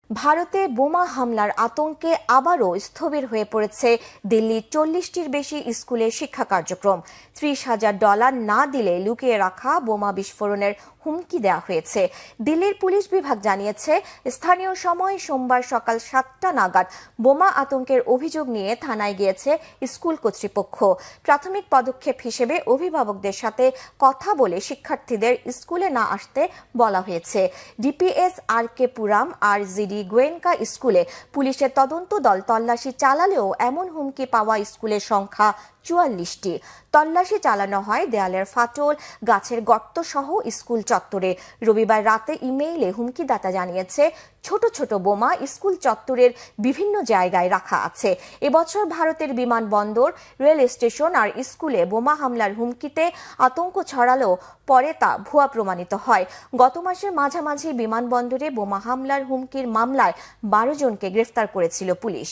ভারতে বোমা হামলার আতঙ্কে আবারও স্থবির হয়ে পড়েছে দিল্লির 40টির বেশি স্কুলের শিক্ষা কার্যক্রম। $30,000 না দিলে লুকিয়ে রাখা বোমা বিস্ফোরণের হুমকি দেওয়া হয়েছে। দিল্লির পুলিশ বিভাগ জানিয়েছে, স্থানীয় সময় সোমবার সকাল 7টা নাগাদ বোমা আতঙ্কের অভিযোগ নিয়ে থানায় গিয়েছে স্কুল কর্তৃপক্ষ। প্রাথমিক পদক্ষেপ হিসেবে অভিভাবকদের সাথে কথা বলে শিক্ষার্থীদের স্কুলে না আসতে বলা হয়েছে। DPS R K. পুরাম আর জিডি গোয়েনকা স্কুলে পুলিশের তদন্ত দল তল্লাশি চালালেও এমন হুমকি পাওয়া স্কুলের সংখ্যা 44টি। তল্লাশি চালানো হয় দেয়ালের ফাটল, গাছের গর্ত সহ স্কুল চত্বরে। রবিবার রাতে ইমেইলে হুমকিদাতা জানিয়েছে, ছোট ছোট বোমা স্কুল চত্বরের বিভিন্ন জায়গায় রাখা আছে। এবছর ভারতের বিমানবন্দর, রেল স্টেশন আর স্কুলে বোমা হামলার হুমকিতে আতঙ্ক ছড়ালেও পরে তা ভুয়া প্রমাণিত হয়। গত মাসের মাঝামাঝি বিমানবন্দরে বোমা হামলার হুমকির মামলায় 12 জনকে গ্রেফতার করেছিল পুলিশ।